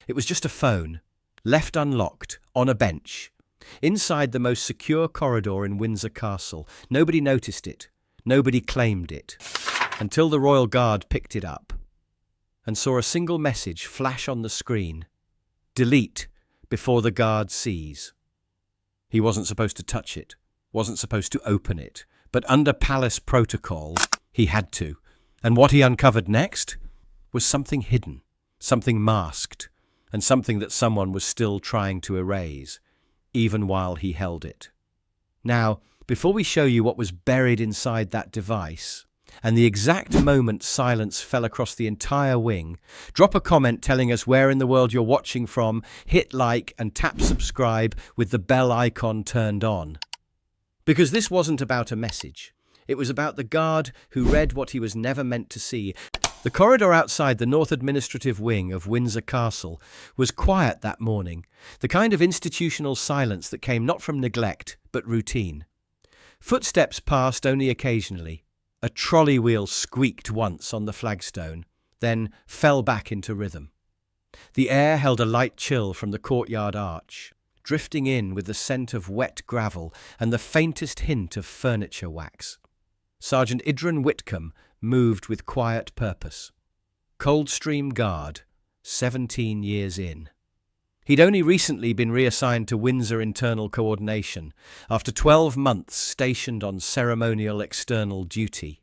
It was just a phone, left unlocked, on a bench, inside the most secure corridor in Windsor Castle. Nobody noticed it, nobody claimed it, until the royal guard picked it up and saw a single message flash on the screen: delete before the guard sees. He wasn't supposed to touch it, wasn't supposed to open it, but under palace protocol, he had to. And what he uncovered next was something hidden, something masked, and something that someone was still trying to erase, even while he held it. Now, before we show you what was buried inside that device, and the exact moment silence fell across the entire wing, drop a comment telling us where in the world you're watching from, hit like and tap subscribe with the bell icon turned on. Because this wasn't about a message. It was about the guard who read what he was never meant to see. The corridor outside the North Administrative Wing of Windsor Castle was quiet that morning, the kind of institutional silence that came not from neglect, but routine. Footsteps passed only occasionally. A trolley wheel squeaked once on the flagstone, then fell back into rhythm. The air held a light chill from the courtyard arch, drifting in with the scent of wet gravel and the faintest hint of furniture wax. Sergeant Idren Whitcomb moved with quiet purpose. Coldstream Guard, 17 years in. He'd only recently been reassigned to Windsor Internal Coordination, after 12 months stationed on ceremonial external duty.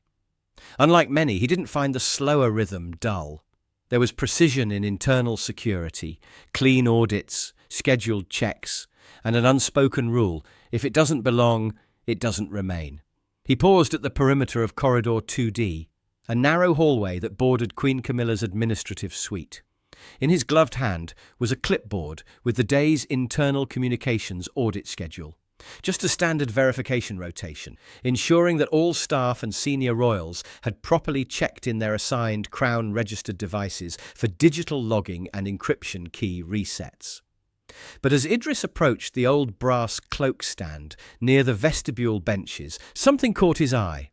Unlike many, he didn't find the slower rhythm dull. There was precision in internal security, clean audits, scheduled checks, and an unspoken rule: if it doesn't belong, it doesn't remain. He paused at the perimeter of Corridor 2D, a narrow hallway that bordered Queen Camilla's administrative suite. In his gloved hand was a clipboard with the day's internal communications audit schedule. Just a standard verification rotation, ensuring that all staff and senior royals had properly checked in their assigned Crown-registered devices for digital logging and encryption key resets. But as Idris approached the old brass cloak stand near the vestibule benches, something caught his eye.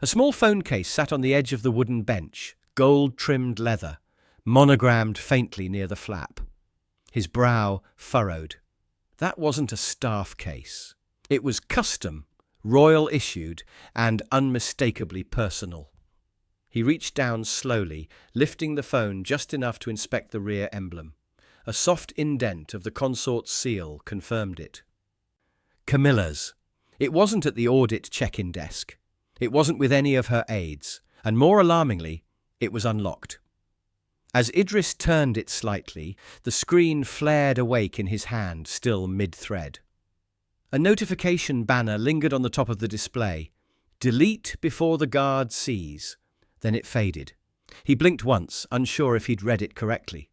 A small phone case sat on the edge of the wooden bench, gold-trimmed leather, monogrammed faintly near the flap. His brow furrowed. That wasn't a staff case. It was custom, royal-issued, and unmistakably personal. He reached down slowly, lifting the phone just enough to inspect the rear emblem. A soft indent of the consort's seal confirmed it. Camilla's. It wasn't at the audit check-in desk. It wasn't with any of her aides, and more alarmingly, it was unlocked. As Idris turned it slightly, the screen flared awake in his hand, still mid-thread. A notification banner lingered on the top of the display. Delete before the guard sees. Then it faded. He blinked once, unsure if he'd read it correctly.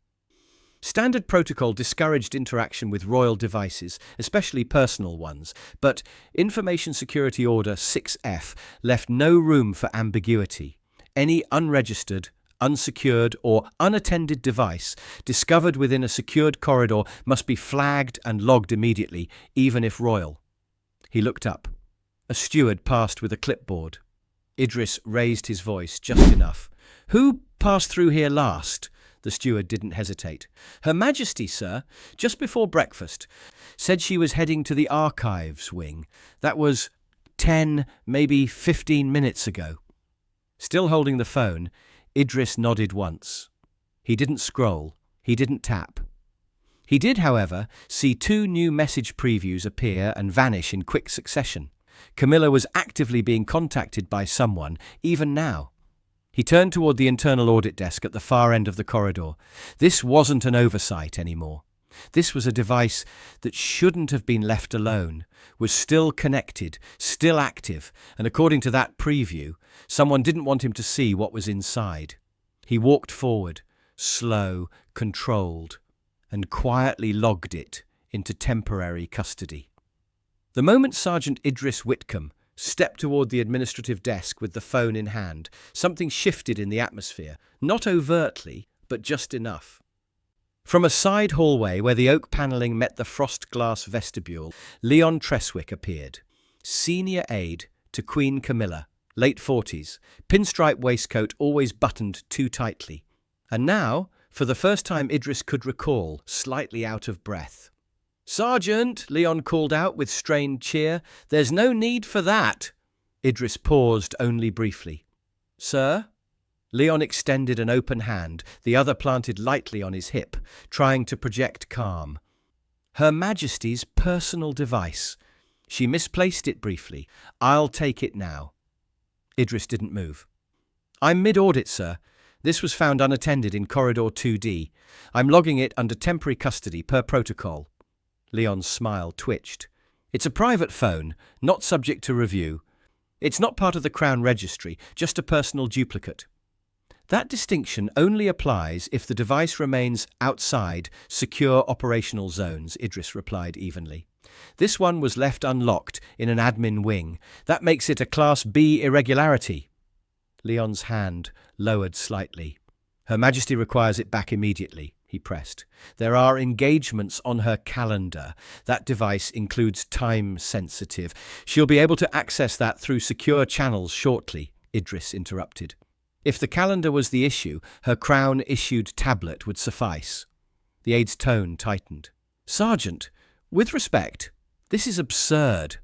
Standard protocol discouraged interaction with royal devices, especially personal ones, but Information Security Order 6F left no room for ambiguity. Any unregistered, unsecured, or unattended device discovered within a secured corridor must be flagged and logged immediately, even if royal. He looked up. A steward passed with a clipboard. Idris raised his voice just enough. "Who passed through here last?" The steward didn't hesitate. "Her Majesty, sir, just before breakfast. Said she was heading to the archives wing. That was 10, maybe 15 minutes ago." Still holding the phone, Idris nodded once. He didn't scroll. He didn't tap. He did, however, see 2 new message previews appear and vanish in quick succession. Camilla was actively being contacted by someone, even now. He turned toward the internal audit desk at the far end of the corridor. This wasn't an oversight anymore. This was a device that shouldn't have been left alone, was still connected, still active, and according to that preview, someone didn't want him to see what was inside. He walked forward, slow, controlled, and quietly logged it into temporary custody. The moment Sergeant Idris Whitcomb stepped toward the administrative desk with the phone in hand, something shifted in the atmosphere, not overtly, but just enough. From a side hallway where the oak panelling met the frost glass vestibule, Leon Treswick appeared, senior aide to Queen Camilla, late 40s, pinstripe waistcoat always buttoned too tightly. And now, For the first time Idris could recall, slightly out of breath. "Sergeant," Leon called out with strained cheer, "there's no need for that." Idris paused only briefly. "Sir?" Leon extended an open hand, the other planted lightly on his hip, trying to project calm. "Her Majesty's personal device. She misplaced it briefly. I'll take it now." Idris didn't move. "I'm mid-audit, sir. This was found unattended in Corridor 2D. I'm logging it under temporary custody per protocol." Leon's smile twitched. "It's a private phone, not subject to review. It's not part of the Crown Registry, just a personal duplicate." "That distinction only applies if the device remains outside secure operational zones," Idris replied evenly. "This one was left unlocked in an admin wing. That makes it a Class B irregularity." Leon's hand lowered slightly. "Her Majesty requires it back immediately," he pressed. "There are engagements on her calendar. That device includes time-sensitive. She'll be able to access that through secure channels shortly," Idris interrupted. "If the calendar was the issue, her Crown-issued tablet would suffice." The aide's tone tightened. "Sergeant, with respect, this is absurd."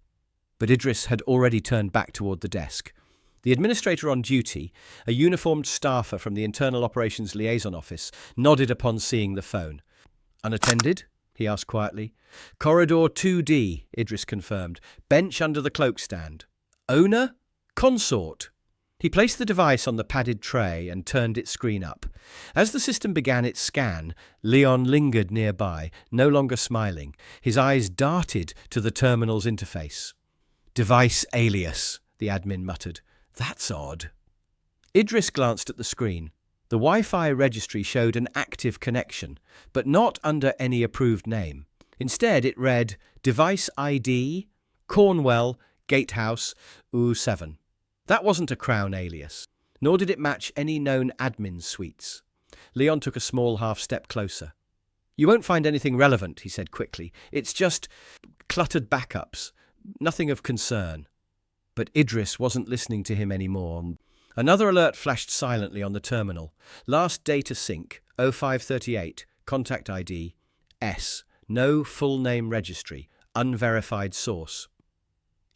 But Idris had already turned back toward the desk. The administrator on duty, a uniformed staffer from the Internal Operations Liaison Office, nodded upon seeing the phone. "Unattended?" he asked quietly. "Corridor 2D, Idris confirmed. "Bench under the cloak stand." "Owner? Consort?" He placed the device on the padded tray and turned its screen up. As the system began its scan, Leon lingered nearby, no longer smiling. His eyes darted to the terminal's interface. "Device alias," the admin muttered. "That's odd." Idris glanced at the screen. The Wi-Fi registry showed an active connection, but not under any approved name. Instead, it read, "Device ID, Cornwall, Gatehouse, U7. That wasn't a Crown alias, nor did it match any known admin suites. Leon took a small half-step closer. "You won't find anything relevant," he said quickly. "It's just cluttered backups. Nothing of concern." But Idris wasn't listening to him anymore. Another alert flashed silently on the terminal. "Last data sync, 0538, contact ID, S, no full name registry, unverified source."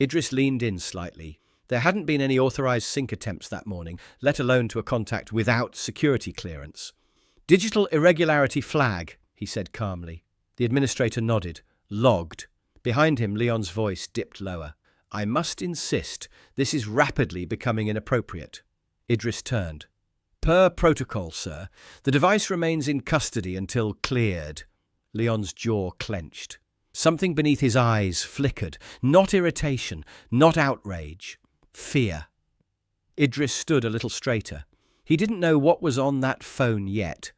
Idris leaned in slightly. There hadn't been any authorized sync attempts that morning, let alone to a contact without security clearance. "Digital irregularity flag," he said calmly. The administrator nodded. "Logged." Behind him, Leon's voice dipped lower. "I must insist, this is rapidly becoming inappropriate." Idris turned. "Per protocol, sir. The device remains in custody until cleared." Leon's jaw clenched. Something beneath his eyes flickered. Not irritation, not outrage. Fear. Idris stood a little straighter. He didn't know what was on that phone yet,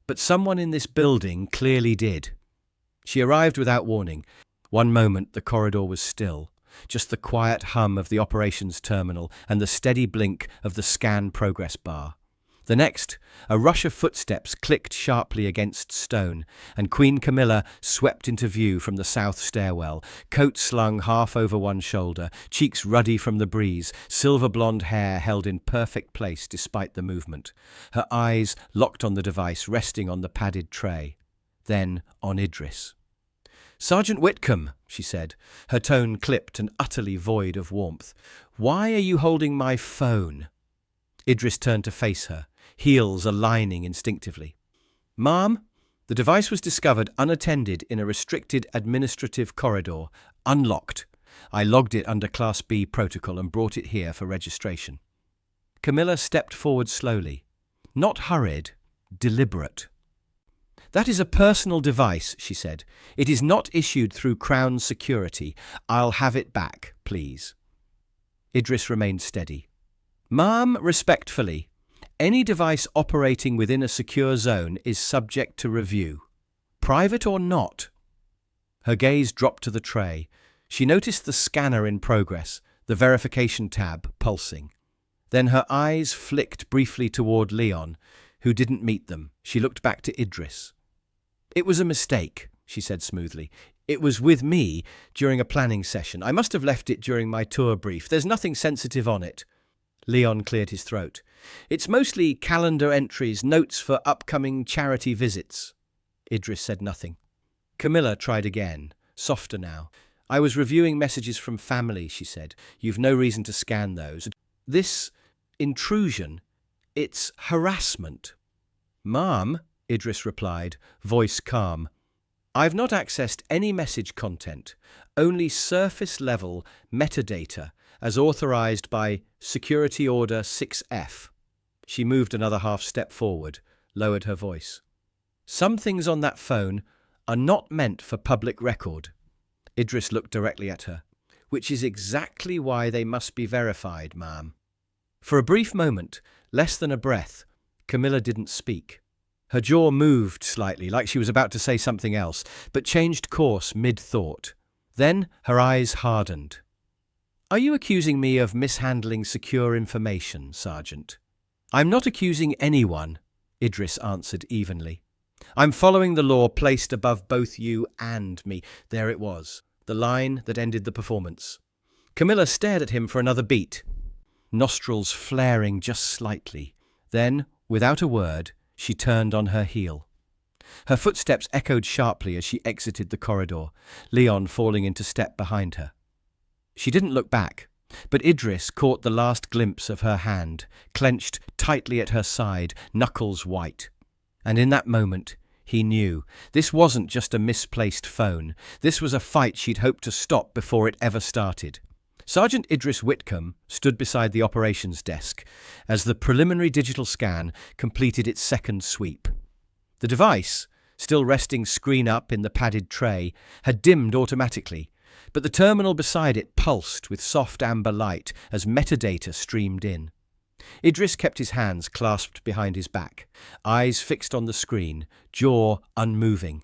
but someone in this building clearly did. She arrived without warning. One moment the corridor was still. Just the quiet hum of the operations terminal and the steady blink of the scan progress bar. The next, a rush of footsteps clicked sharply against stone, and Queen Camilla swept into view from the south stairwell, coat slung half over one shoulder, cheeks ruddy from the breeze, silver blonde hair held in perfect place despite the movement. Her eyes locked on the device resting on the padded tray, then on Idris. "Sergeant Whitcomb," she said, her tone clipped and utterly void of warmth. "Why are you holding my phone?" Idris turned to face her, heels aligning instinctively. "Ma'am, the device was discovered unattended in a restricted administrative corridor, unlocked. I logged it under Class B protocol and brought it here for registration." Camilla stepped forward slowly. Not hurried, deliberate. "That is a personal device," she said. "It is not issued through Crown security. I'll have it back, please." Idris remained steady. "Ma'am, respectfully, any device operating within a secure zone is subject to review, private or not." Her gaze dropped to the tray. She noticed the scanner in progress, the verification tab pulsing. Then her eyes flicked briefly toward Leon, who didn't meet them. She looked back to Idris. "It was a mistake," she said smoothly. "It was with me during a planning session. I must have left it during my tour brief. There's nothing sensitive on it." Leon cleared his throat. It's mostly calendar entries, notes for upcoming charity visits. Idris said nothing. Camilla tried again, softer now. I was reviewing messages from family, she said. You've no reason to scan those. This intrusion, it's harassment. Ma'am, Idris replied, voice calm. I've not accessed any message content, only surface-level metadata as authorized by Security Order 6F. She moved another half step forward, lowered her voice. Some things on that phone are not meant for public record. Idris looked directly at her. Which is exactly why they must be verified, ma'am. For a brief moment, less than a breath, Camilla didn't speak. Her jaw moved slightly, like she was about to say something else, but changed course mid-thought. Then her eyes hardened. Are you accusing me of mishandling secure information, Sergeant? I'm not accusing anyone, Idris answered evenly. I'm following the law placed above both you and me. There it was, the line that ended the performance. Camilla stared at him for another beat, nostrils flaring just slightly. Then, without a word, she turned on her heel. Her footsteps echoed sharply as she exited the corridor, Leon falling into step behind her. She didn't look back, but Idris caught the last glimpse of her hand, clenched tightly at her side, knuckles white. And in that moment, he knew this wasn't just a misplaced phone. This was a fight she'd hoped to stop before it ever started. Sergeant Idris Whitcomb stood beside the operations desk as the preliminary digital scan completed its second sweep. The device, still resting screen up in the padded tray, had dimmed automatically, but the terminal beside it pulsed with soft amber light as metadata streamed in. Idris kept his hands clasped behind his back, eyes fixed on the screen, jaw unmoving.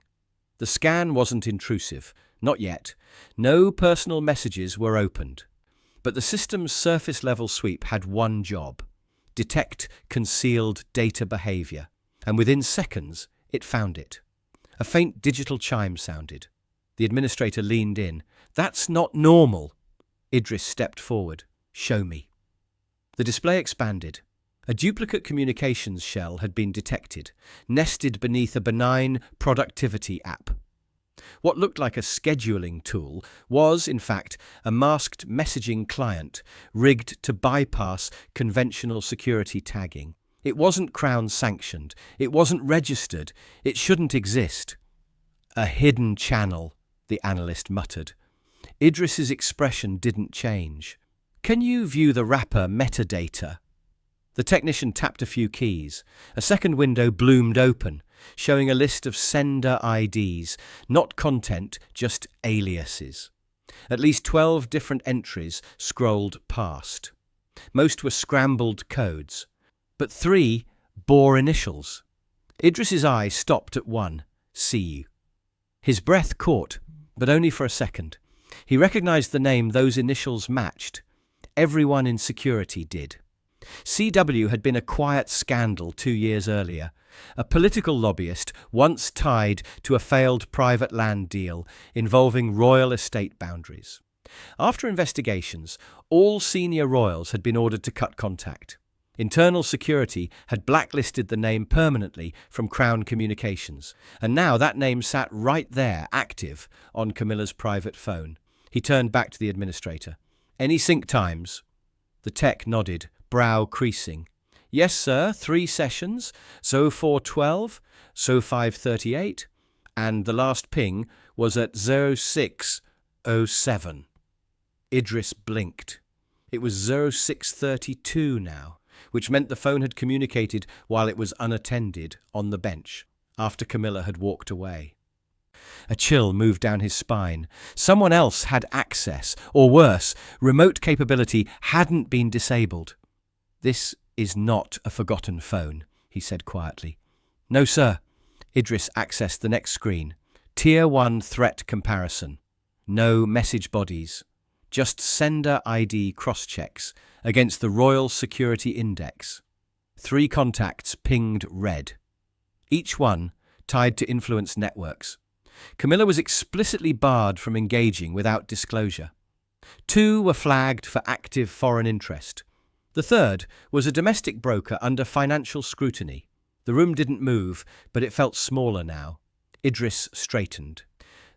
The scan wasn't intrusive, not yet. No personal messages were opened. But the system's surface-level sweep had one job: detect concealed data behavior. And within seconds, it found it. A faint digital chime sounded. The administrator leaned in. That's not normal. Idris stepped forward. Show me. The display expanded. A duplicate communications shell had been detected, nested beneath a benign productivity app. What looked like a scheduling tool was, in fact, a masked messaging client rigged to bypass conventional security tagging. It wasn't Crown-sanctioned. It wasn't registered. It shouldn't exist. A hidden channel, the analyst muttered. Idris's expression didn't change. Can you view the wrapper metadata? The technician tapped a few keys. A second window bloomed open, showing a list of sender IDs, not content, just aliases. At least 12 different entries scrolled past. Most were scrambled codes, but 3 bore initials. Idris's eye stopped at one, CU. His breath caught, but only for a second. He recognized the name those initials matched. Everyone in security did. CW had been a quiet scandal 2 years earlier, a political lobbyist once tied to a failed private land deal involving royal estate boundaries. After investigations, all senior royals had been ordered to cut contact. Internal security had blacklisted the name permanently from Crown communications, and now that name sat right there, active, on Camilla's private phone. He turned back to the administrator. Any sync times? The tech nodded, brow creasing. Yes, sir, 3 sessions, so 4:12, so 5:38, and the last ping was at 06:07. Idris blinked. It was 06:32 now, which meant the phone had communicated while it was unattended on the bench, after Camilla had walked away. A chill moved down his spine. Someone else had access, or worse, remote capability hadn't been disabled. This is not a forgotten phone, he said quietly. No, sir. Idris accessed the next screen. Tier 1 threat comparison. No message bodies. Just sender ID cross-checks against the Royal Security Index. 3 contacts pinged red. Each one tied to influence networks. Camilla was explicitly barred from engaging without disclosure. 2 were flagged for active foreign interest. The third was a domestic broker under financial scrutiny. The room didn't move, but it felt smaller now. Idris straightened.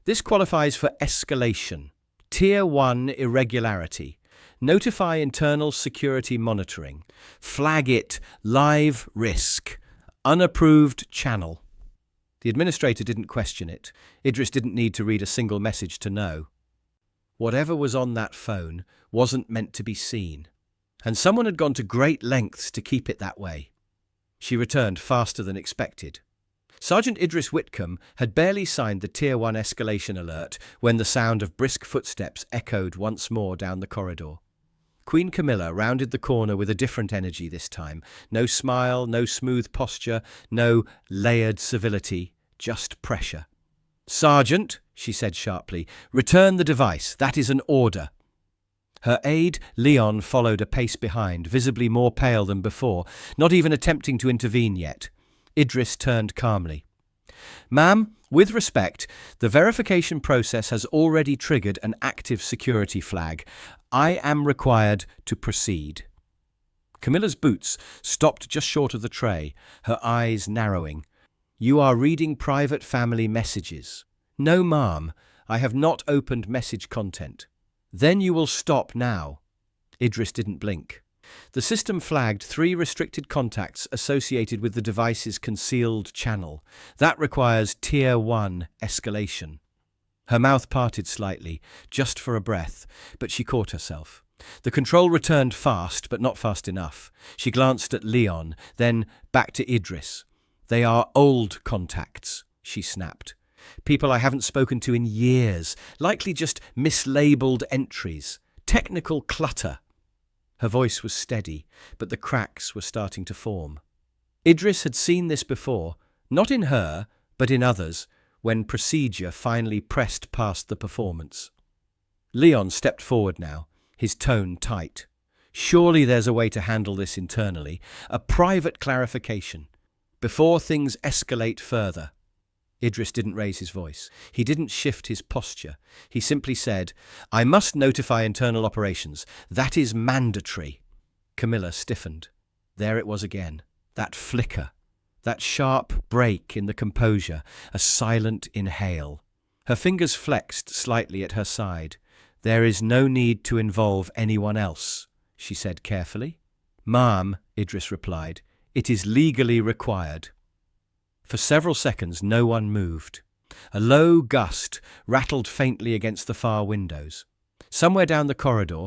This qualifies for escalation. Tier 1 irregularity. Notify internal security monitoring. Flag it live risk. Unapproved channel. The administrator didn't question it. Idris didn't need to read a single message to know. Whatever was on that phone wasn't meant to be seen. And someone had gone to great lengths to keep it that way. She returned faster than expected. Sergeant Idris Whitcomb had barely signed the Tier 1 escalation alert when the sound of brisk footsteps echoed once more down the corridor. Queen Camilla rounded the corner with a different energy this time. No smile, no smooth posture, no layered civility, just pressure. "Sergeant," she said sharply, "return the device. That is an order." Her aide, Leon, followed a pace behind, visibly more pale than before, not even attempting to intervene yet. Idris turned calmly. "Ma'am, with respect, the verification process has already triggered an active security flag. I am required to proceed." Camilla's boots stopped just short of the tray, her eyes narrowing. "You are reading private family messages." "No, ma'am, I have not opened message content." "Then you will stop now." Idris didn't blink. The system flagged 3 restricted contacts associated with the device's concealed channel. That requires Tier 1 escalation. Her mouth parted slightly, just for a breath, but she caught herself. The control returned fast, but not fast enough. She glanced at Leon, then back to Idris. "They are old contacts," she snapped. "People I haven't spoken to in years, likely just mislabeled entries. Technical clutter." Her voice was steady, but the cracks were starting to form. Idris had seen this before, not in her, but in others, when procedure finally pressed past the performance. Leon stepped forward now, his tone tight. "Surely there's a way to handle this internally, a private clarification, before things escalate further." Idris didn't raise his voice. He didn't shift his posture. He simply said, "I must notify internal operations. That is mandatory." Camilla stiffened. There it was again. That flicker. That sharp break in the composure. A silent inhale. Her fingers flexed slightly at her side. "There is no need to involve anyone else," she said carefully. "Ma'am," Idris replied, "it is legally required." For several seconds, no one moved. A low gust rattled faintly against the far windows. Somewhere down the corridor,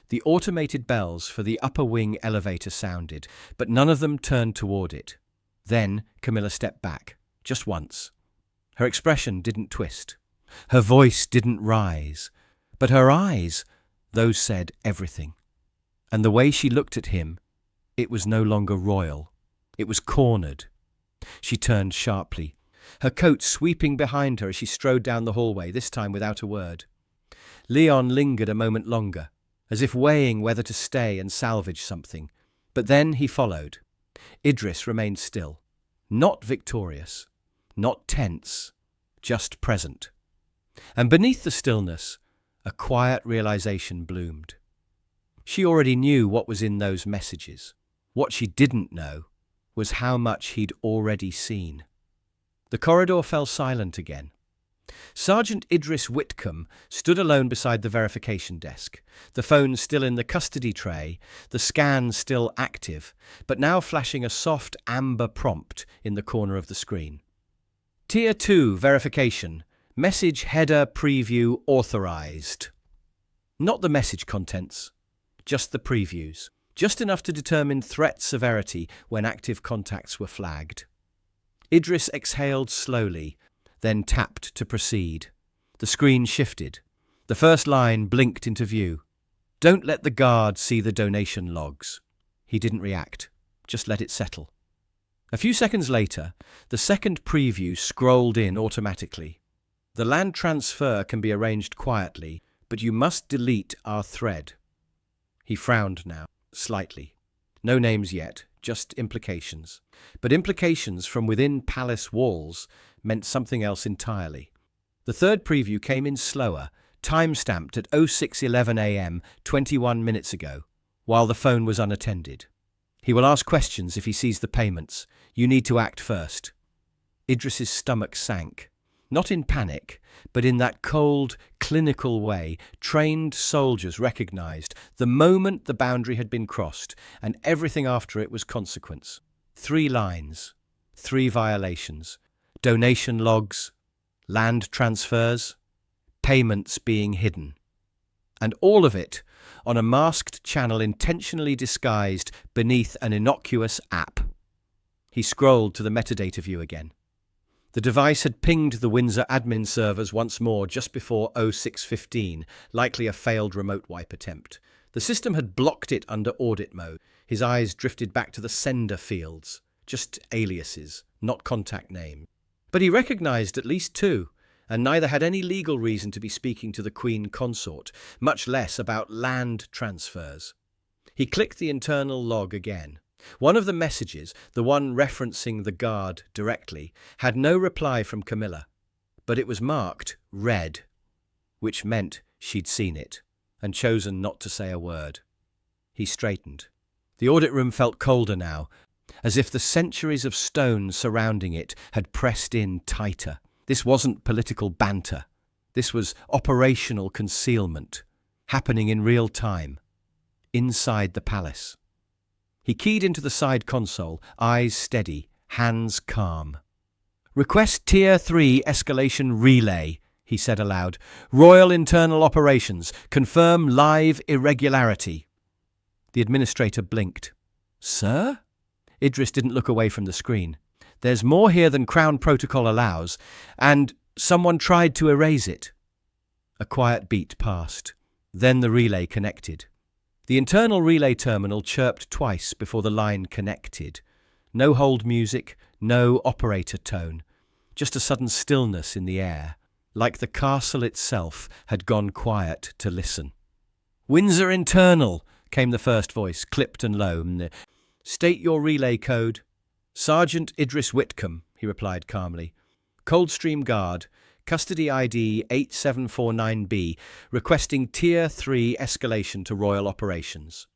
the automated bells for the upper wing elevator sounded, but none of them turned toward it. Then Camilla stepped back, just once. Her expression didn't twist. Her voice didn't rise. But her eyes, those said everything. And the way she looked at him, it was no longer royal. It was cornered. She turned sharply, her coat sweeping behind her as she strode down the hallway, this time without a word. Leon lingered a moment longer, as if weighing whether to stay and salvage something, but then he followed. Idris remained still, not victorious, not tense, just present. And beneath the stillness, a quiet realization bloomed. She already knew what was in those messages. What she didn't know was how much he'd already seen. The corridor fell silent again. Sergeant Idris Whitcomb stood alone beside the verification desk, the phone still in the custody tray, the scan still active, but now flashing a soft amber prompt in the corner of the screen. Tier 2 verification. Message header preview authorized. Not the message contents, just the previews. Just enough to determine threat severity when active contacts were flagged. Idris exhaled slowly, then tapped to proceed. The screen shifted. The first line blinked into view. "Don't let the guard see the donation logs." He didn't react, just let it settle. A few seconds later, the second preview scrolled in automatically. "The land transfer can be arranged quietly, but you must delete our thread." He frowned now. Slightly. No names yet, just implications. But implications from within palace walls meant something else entirely. The third preview came in slower, time-stamped at 06:11 a.m. 21 minutes ago. while the phone was unattended. He will ask questions if he sees the payments. You need to act first. Idris's stomach sank, not in panic, but in that cold, clinical way trained soldiers recognized the moment the boundary had been crossed, and everything after it was consequence. 3 lines, 3 violations, donation logs, land transfers, payments being hidden. And all of it on a masked channel intentionally disguised beneath an innocuous app. He scrolled to the metadata view again. The device had pinged the Windsor admin servers once more just before 06:15, likely a failed remote wipe attempt. The system had blocked it under audit mode. His eyes drifted back to the sender fields, just aliases, not contact name. But he recognized at least 2, and neither had any legal reason to be speaking to the Queen Consort, much less about land transfers. He clicked the internal log again. One of the messages, the one referencing the guard directly, had no reply from Camilla, but it was marked read, which meant she'd seen it and chosen not to say a word. He straightened. The audit room felt colder now, as if the centuries of stone surrounding it had pressed in tighter. This wasn't political banter. This was operational concealment, happening in real time, inside the palace. He keyed into the side console, eyes steady, hands calm. "Request Tier 3 Escalation Relay," he said aloud. "Royal Internal Operations. Confirm live irregularity." The administrator blinked. "Sir?" Idris didn't look away from the screen. "There's more here than Crown Protocol allows, and someone tried to erase it." A quiet beat passed. Then the relay connected. The internal relay terminal chirped twice before the line connected. No hold music, no operator tone, just a sudden stillness in the air, like the castle itself had gone quiet to listen. "Windsor Internal," came the first voice, clipped and low. "State your relay code." "Sergeant Idris Whitcomb," he replied calmly. "Coldstream Guard, Custody ID 8749B, requesting Tier 3 escalation to Royal Operations."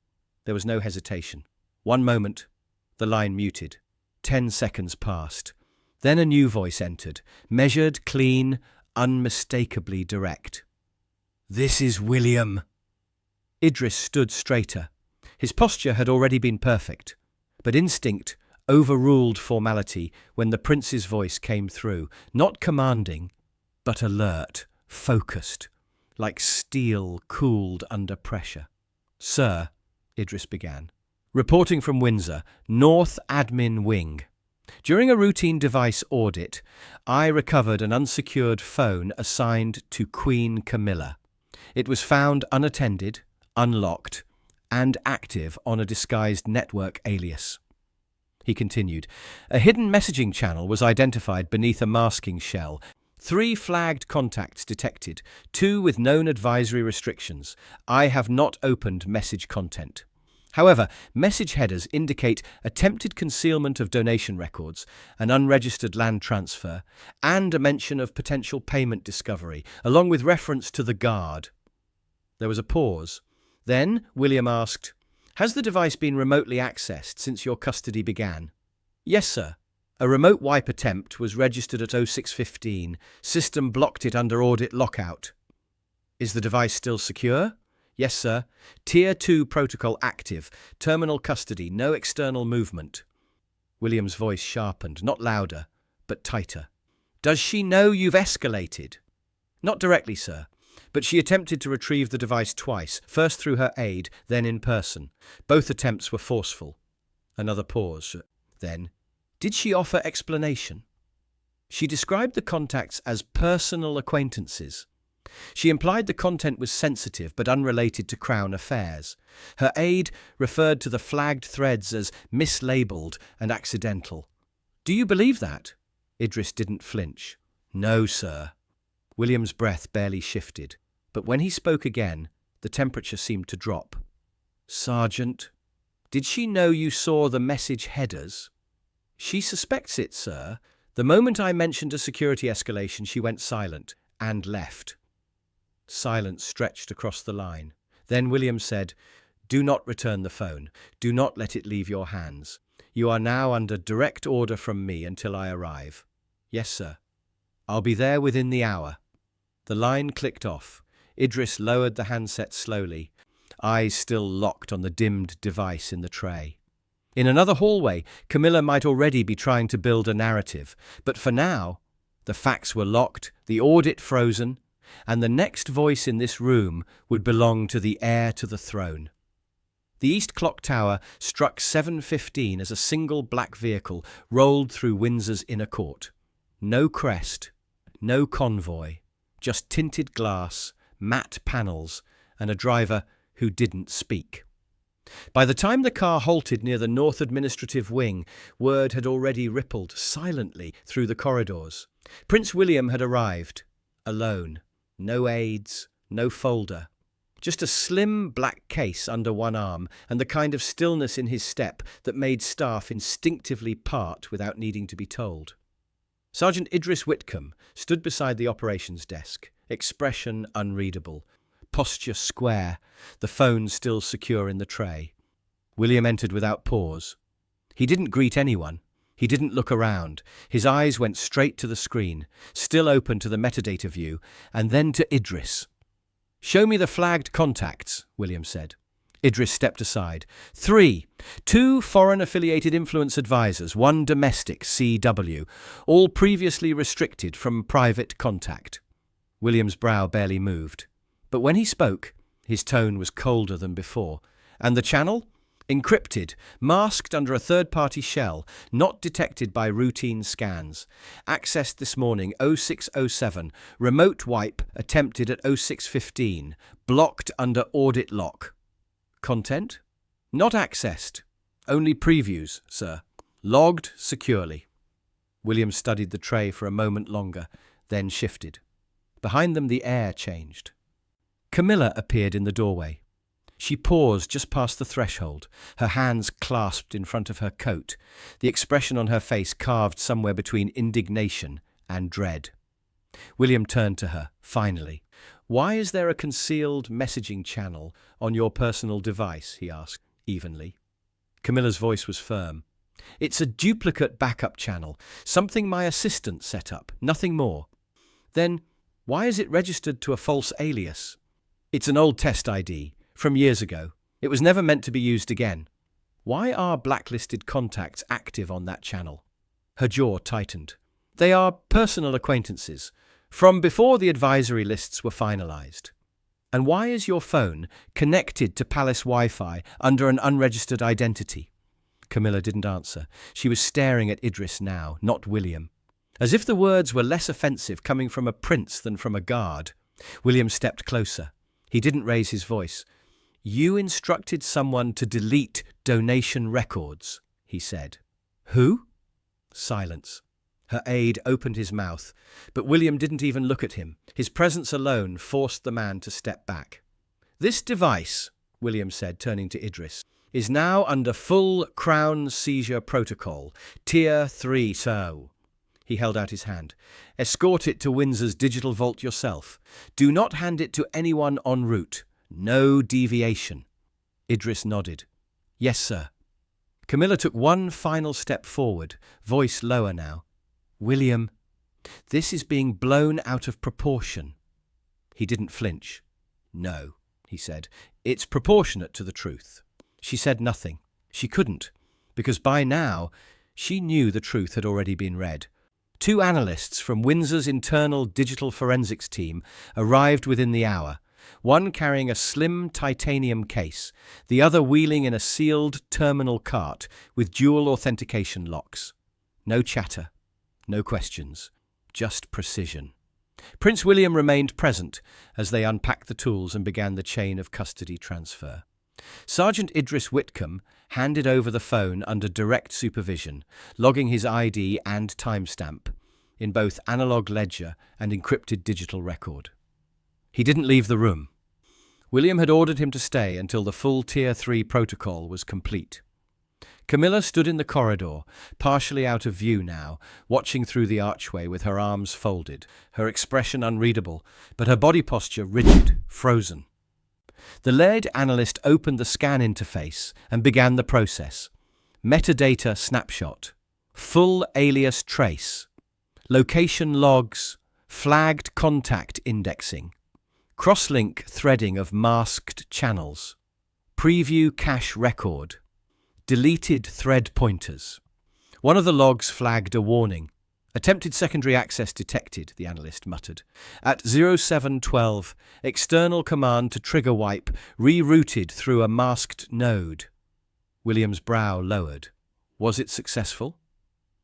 There was no hesitation. One moment, the line muted. 10 seconds passed. Then a new voice entered, measured, clean, unmistakably direct. "This is William." Idris stood straighter. His posture had already been perfect, but instinct overruled formality when the prince's voice came through, not commanding, but alert, focused, like steel cooled under pressure. "Sir," Idris began, "reporting from Windsor, North Admin Wing. During a routine device audit, I recovered an unsecured phone assigned to Queen Camilla. It was found unattended, unlocked, and active on a disguised network alias." He continued, "A hidden messaging channel was identified beneath a masking shell. 3 flagged contacts detected, 2 with known advisory restrictions. I have not opened message content. However, message headers indicate attempted concealment of donation records, an unregistered land transfer, and a mention of potential payment discovery, along with reference to the guard." There was a pause. Then William asked, "Has the device been remotely accessed since your custody began?" "Yes, sir. A remote wipe attempt was registered at 06:15. System blocked it under audit lockout." "Is the device still secure?" "Yes, sir. Tier 2 protocol active. Terminal custody. No external movement." William's voice sharpened, not louder, but tighter. "Does she know you've escalated?" "Not directly, sir. But she attempted to retrieve the device twice, first through her aide, then in person. Both attempts were forceful." Another pause. Then, "Did she offer explanation?" "She described the contacts as personal acquaintances. She implied the content was sensitive but unrelated to Crown affairs. Her aide referred to the flagged threads as mislabeled and accidental." "Do you believe that?" Idris didn't flinch. "No, sir." William's breath barely shifted, but when he spoke again, the temperature seemed to drop. "Sergeant, did she know you saw the message headers?" "She suspects it, sir. The moment I mentioned a security escalation, she went silent and left." Silence stretched across the line. Then William said, Do not return the phone. Do not let it leave your hands. You are now under direct order from me until I arrive. Yes, sir. I'll be there within the hour. The line clicked off. Idris lowered the handset slowly, eyes still locked on the dimmed device in the tray. In another hallway, Camilla might already be trying to build a narrative, but for now, the facts were locked, the audit frozen, and the next voice in this room would belong to the heir to the throne. The East Clock Tower struck 7:15 as a single black vehicle rolled through Windsor's inner court. No crest, no convoy, just tinted glass, matte panels, and a driver who didn't speak. By the time the car halted near the North Administrative Wing, word had already rippled silently through the corridors. Prince William had arrived, alone. No aides, no folder. Just a slim black case under one arm and the kind of stillness in his step that made staff instinctively part without needing to be told. Sergeant Idris Whitcomb stood beside the operations desk, expression unreadable, posture square, the phone still secure in the tray. William entered without pause. He didn't greet anyone. He didn't look around. His eyes went straight to the screen, still open to the metadata view, and then to Idris. "Show me the flagged contacts," William said. Idris stepped aside. 3. 2 foreign-affiliated influence advisors, 1 domestic, CW, all previously restricted from private contact. William's brow barely moved. But when he spoke, his tone was colder than before. And the channel? Encrypted, masked under a third-party shell, not detected by routine scans. Accessed this morning 0607, remote wipe attempted at 0615, blocked under audit lock. Content? Not accessed. Only previews, sir. Logged securely. William studied the tray for a moment longer, then shifted. Behind them the air changed. Camilla appeared in the doorway. She paused just past the threshold, her hands clasped in front of her coat, the expression on her face carved somewhere between indignation and dread. William turned to her, finally. "Why is there a concealed messaging channel on your personal device?" he asked, evenly. Camilla's voice was firm. "It's a duplicate backup channel, something my assistant set up, nothing more." "Then, why is it registered to a false alias?" "It's an old test ID. From years ago. It was never meant to be used again." "Why are blacklisted contacts active on that channel?" Her jaw tightened. "They are personal acquaintances, from before the advisory lists were finalized." "And why is your phone connected to Palace Wi-Fi under an unregistered identity?" Camilla didn't answer. She was staring at Idris now, not William. As if the words were less offensive coming from a prince than from a guard. William stepped closer. He didn't raise his voice. "You instructed someone to delete donation records," he said. "Who?" Silence. Her aide opened his mouth, but William didn't even look at him. His presence alone forced the man to step back. "This device," William said, turning to Idris, "is now under full Crown seizure protocol, Tier 3, so." He held out his hand. "Escort it to Windsor's digital vault yourself. Do not hand it to anyone en route. No deviation." Idris nodded. "Yes, sir." Camilla took one final step forward, voice lower now. "William, this is being blown out of proportion." He didn't flinch. "No," he said. "It's proportionate to the truth." She said nothing. She couldn't, because by now she knew the truth had already been read. 2 analysts from Windsor's internal digital forensics team arrived within the hour, one carrying a slim titanium case, the other wheeling in a sealed terminal cart with dual authentication locks. No chatter, no questions, just precision. Prince William remained present as they unpacked the tools and began the chain of custody transfer. Sergeant Idris Whitcomb handed over the phone under direct supervision, logging his ID and timestamp in both analog ledger and encrypted digital record. He didn't leave the room. William had ordered him to stay until the full Tier 3 protocol was complete. Camilla stood in the corridor, partially out of view now, watching through the archway with her arms folded, her expression unreadable, but her body posture rigid, frozen. The lead analyst opened the scan interface and began the process. Metadata snapshot. Full alias trace. Location logs. Flagged contact indexing. Crosslink threading of masked channels. Preview cache record. Deleted thread pointers. One of the logs flagged a warning. Attempted secondary access detected, the analyst muttered. At 0712, external command to trigger wipe rerouted through a masked node. William's brow lowered. Was it successful?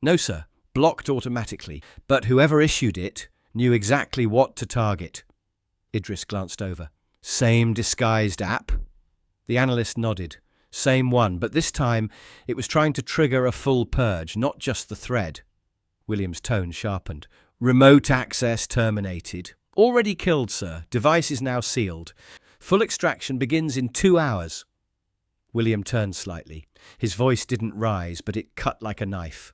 No, sir. Blocked automatically. But whoever issued it knew exactly what to target. Idris glanced over. Same disguised app? The analyst nodded. Same one, but this time it was trying to trigger a full purge, not just the thread. William's tone sharpened. Remote access terminated. Already killed, sir. Device is now sealed. Full extraction begins in 2 hours. William turned slightly. His voice didn't rise, but it cut like a knife.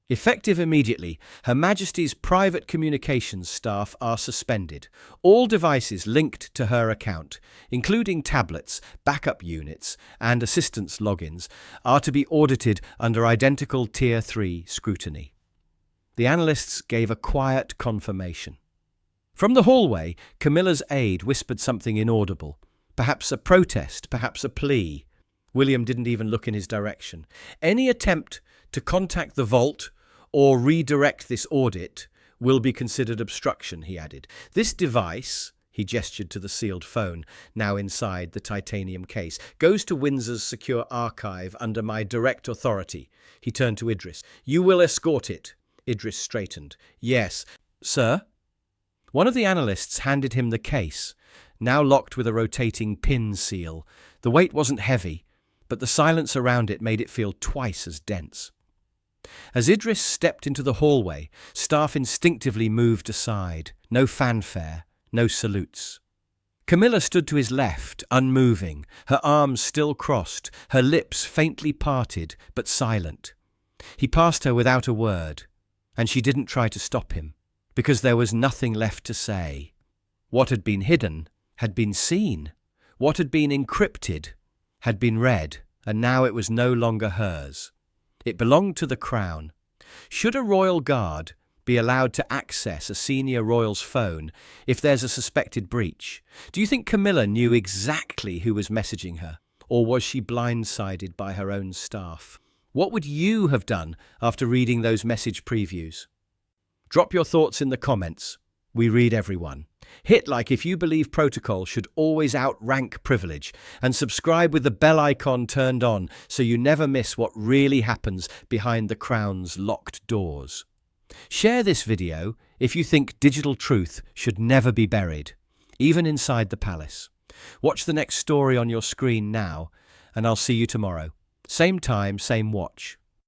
Effective immediately, Her Majesty's private communications staff are suspended. All devices linked to her account, including tablets, backup units, and assistance logins, are to be audited under identical Tier 3 scrutiny. The analysts gave a quiet confirmation. From the hallway, Camilla's aide whispered something inaudible. Perhaps a protest, perhaps a plea. William didn't even look in his direction. Any attempt to contact the vault or redirect this audit will be considered obstruction, he added. This device, he gestured to the sealed phone, now inside the titanium case, goes to Windsor's secure archive under my direct authority. He turned to Idris. You will escort it. Idris straightened. Yes, sir. One of the analysts handed him the case, now locked with a rotating pin seal. The weight wasn't heavy, but the silence around it made it feel twice as dense. As Idris stepped into the hallway, staff instinctively moved aside. No fanfare, no salutes. Camilla stood to his left, unmoving, her arms still crossed, her lips faintly parted, but silent. He passed her without a word, and she didn't try to stop him, because there was nothing left to say. What had been hidden had been seen. What had been encrypted had been read, and now it was no longer hers. It belonged to the Crown. Should a royal guard be allowed to access a senior royal's phone if there's a suspected breach? Do you think Camilla knew exactly who was messaging her, or was she blindsided by her own staff? What would you have done after reading those message previews? Drop your thoughts in the comments. We read everyone. Hit like if you believe protocol should always outrank privilege, and subscribe with the bell icon turned on so you never miss what really happens behind the Crown's locked doors. Share this video if you think digital truth should never be buried, even inside the palace. Watch the next story on your screen now, and I'll see you tomorrow. Same time, same watch.